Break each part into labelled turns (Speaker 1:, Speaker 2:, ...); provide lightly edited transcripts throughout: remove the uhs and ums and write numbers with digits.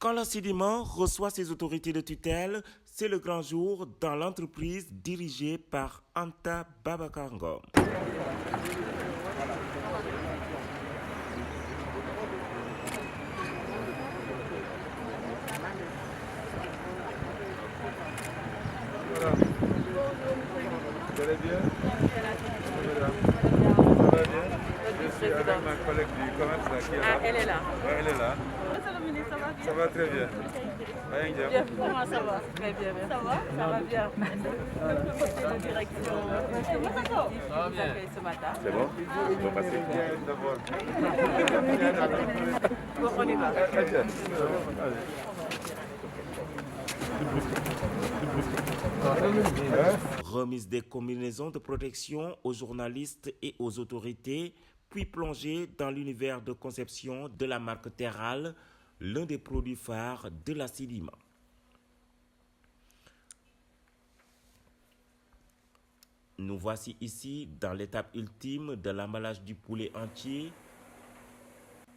Speaker 1: Quand la Sédiment reçoit ses autorités de tutelle, c'est le grand jour dans l'entreprise dirigée par Anta Babacar Ngom.
Speaker 2: Voilà. Vous allez bien? Ça va bien? Je suis avec ma collègue du commerce là, qui est là.
Speaker 3: Ah, elle est là.
Speaker 2: Ouais, elle est là.
Speaker 3: Monsieur le ministre, ça va bien?
Speaker 2: Ça va très bien.
Speaker 3: Bien, comment ça va? Très bien, merci. Ça va bien. Le comité de direction ça va bien ce matin.
Speaker 2: C'est bon? On va passer. Viens d'abord.
Speaker 3: Bon, on y va.
Speaker 1: Remise des combinaisons de protection aux journalistes et aux autorités, puis plongée dans l'univers de conception de la marque Terral, l'un des produits phares de la Sédiment. Nous voici ici dans l'étape ultime de l'emballage du poulet entier,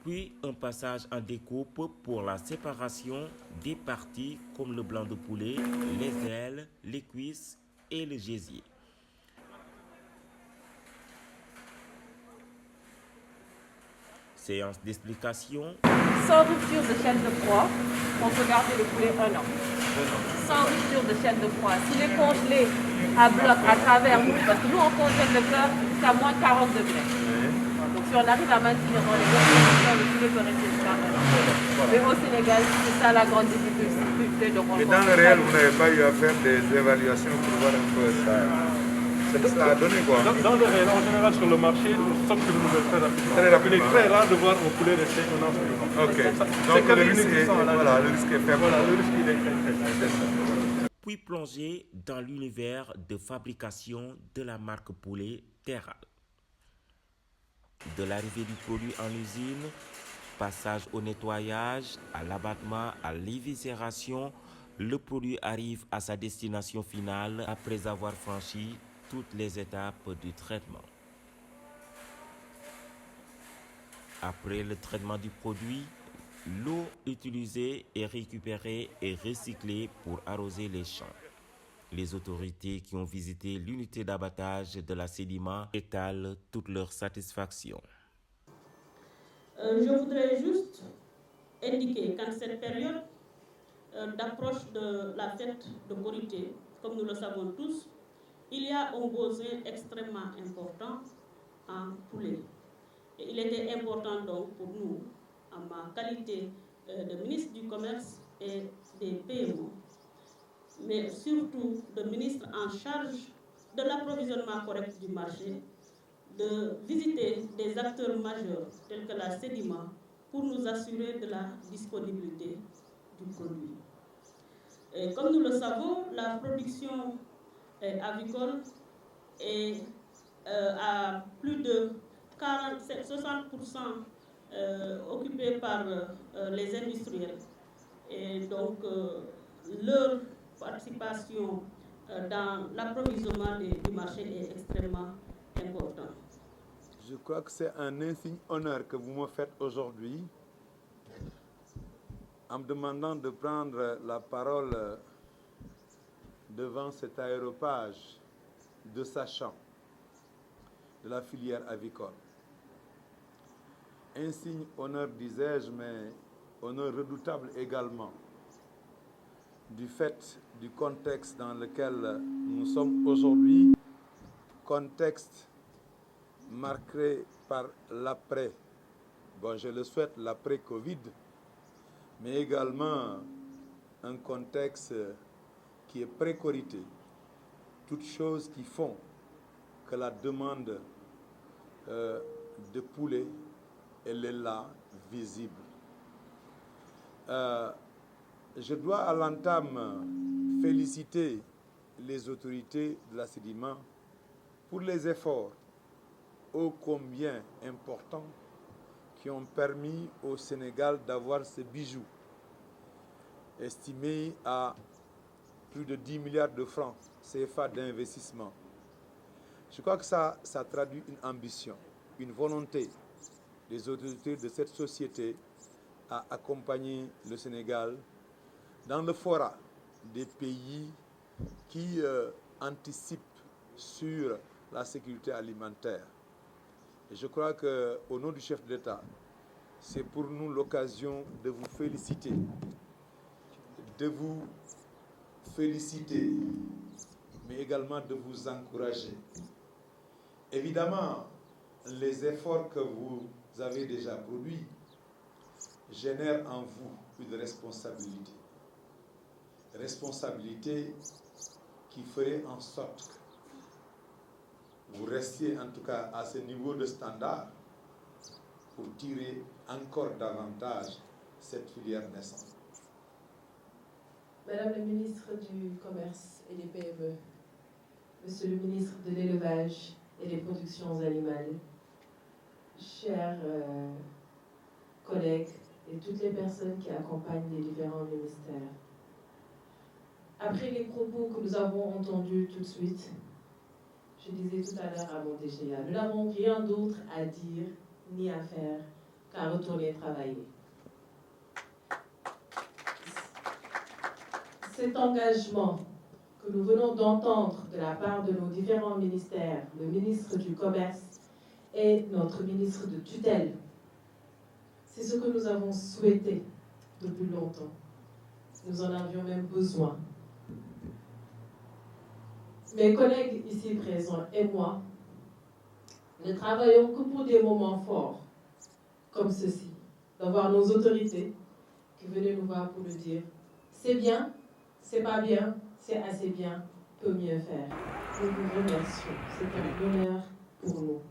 Speaker 1: puis un passage en découpe pour la séparation des parties comme le blanc de poulet, les ailes, les cuisses et le gésier. Séance d'explication.
Speaker 3: Sans rupture de chaîne de froid, on peut garder le poulet 1 an. Sans rupture de chaîne de froid. S'il est congelé à bloc à travers nous, parce que nous on congèle le cœur jusqu'à moins 40 degrés. Donc si on arrive à maintenir dans les bonnes conditions, le poulet peut rester jusqu'à 1 an. Mais au Sénégal, c'est ça la grande difficulté de rencontrer.
Speaker 2: Mais dans le réel, vous n'avez pas eu à faire des évaluations pour voir un peu ça. Ça a donné quoi?
Speaker 4: Dans le réel, en général, sur le marché, nous sommes que nous très rapidement.
Speaker 2: Très rapidement.
Speaker 4: Il est très rare de voir un poulet rester un an sur le marché.
Speaker 2: Ok.
Speaker 4: C'est
Speaker 2: Donc
Speaker 4: comme
Speaker 2: le
Speaker 4: une
Speaker 2: risque est,
Speaker 4: cuisson à la
Speaker 2: voilà, le risque est faible.
Speaker 4: Voilà, le risque il est très faible.
Speaker 1: Puis plonger dans l'univers de fabrication de la marque poulet Terral. De l'arrivée du produit en usine, passage au nettoyage, à l'abattement, à l'éviscération, le produit arrive à sa destination finale après avoir franchi toutes les étapes du traitement. Après le traitement du produit, l'eau utilisée est récupérée et recyclée pour arroser les champs. Les autorités qui ont visité l'unité d'abattage de la Sédiment étalent toute leur satisfaction.
Speaker 5: Je voudrais juste indiquer qu'en cette période d'approche de la fête de Korité, comme nous le savons tous, il y a un besoin extrêmement important en poulet. Et il était important donc pour nous, en ma qualité de ministre du Commerce et des PME, mais surtout de ministre en charge de l'approvisionnement correct du marché, de visiter des acteurs majeurs tels que la Sédiment pour nous assurer de la disponibilité du produit. Et comme nous le savons, la production avicole est à plus de 60% occupée par les industriels. Et donc, leur participation dans l'approvisionnement du marché est extrêmement importante.
Speaker 2: Je crois que c'est un insigne honneur que vous me faites aujourd'hui en me demandant de prendre la parole devant cet aéropage de sachants de la filière avicole. Insigne honneur, disais-je, mais honneur redoutable également, du fait du contexte dans lequel nous sommes aujourd'hui, contexte marqué par l'après, bon, je le souhaite, l'après-Covid, mais également un contexte qui est pré-Korité, toutes choses qui font que la demande de poulet, elle est là, visible. Je dois à l'entame féliciter les autorités de la Sédiment pour les efforts ô combien importants qui ont permis au Sénégal d'avoir ce bijou estimé à plus de 10 milliards de francs CFA d'investissement. Je crois que ça traduit une ambition, une volonté des autorités de cette société à accompagner le Sénégal dans le fora des pays qui anticipent sur la sécurité alimentaire. Et je crois qu'au nom du chef de l'État, c'est pour nous l'occasion de vous féliciter, mais également de vous encourager. Évidemment, les efforts que vous avez déjà produits génèrent en vous une responsabilité. Responsabilité qui ferait en sorte que vous restiez en tout cas à ce niveau de standard pour tirer encore davantage cette filière naissante.
Speaker 6: Madame la ministre du Commerce et des PME, Monsieur le ministre de l'Élevage et des Productions animales, chers collègues et toutes les personnes qui accompagnent les différents ministères, après les propos que nous avons entendus tout de suite, je disais tout à l'heure à mon DGA, nous n'avons rien d'autre à dire ni à faire qu'à retourner travailler. Cet engagement que nous venons d'entendre de la part de nos différents ministères, le ministre du Commerce et notre ministre de tutelle, c'est ce que nous avons souhaité depuis longtemps. Nous en avions même besoin. Mes collègues ici présents et moi ne travaillons que pour des moments forts comme ceci, d'avoir nos autorités qui venaient nous voir pour nous dire c'est bien, c'est pas bien, c'est assez bien, peut mieux faire. Nous vous remercions, c'est un honneur pour nous.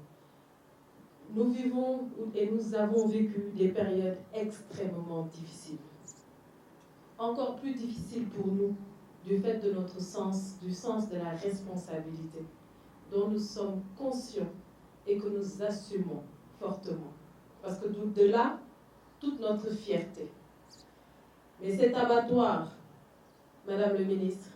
Speaker 6: Nous vivons et nous avons vécu des périodes extrêmement difficiles. Encore plus difficiles pour nous du fait de notre sens, du sens de la responsabilité dont nous sommes conscients et que nous assumons fortement. Parce que de là, toute notre fierté. Mais cet abattoir, Madame le ministre,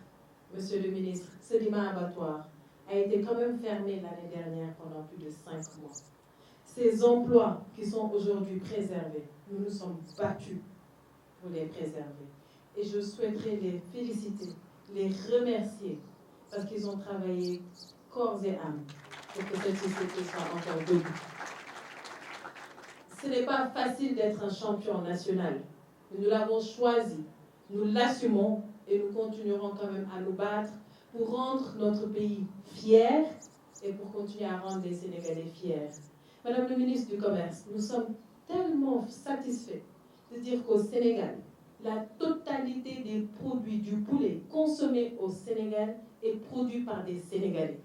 Speaker 6: Monsieur le ministre, Sedima Abattoir a été quand même fermé l'année dernière pendant plus de 5 mois. Ces emplois qui sont aujourd'hui préservés, nous nous sommes battus pour les préserver. Et je souhaiterais les féliciter, les remercier, parce qu'ils ont travaillé corps et âme pour que cette société soit encore debout. Ce n'est pas facile d'être un champion national. Nous l'avons choisi, nous l'assumons et nous continuerons quand même à nous battre pour rendre notre pays fier et pour continuer à rendre les Sénégalais fiers. Madame le ministre du Commerce, nous sommes tellement satisfaits de dire qu'au Sénégal, la totalité des produits du poulet consommés au Sénégal est produit par des Sénégalais.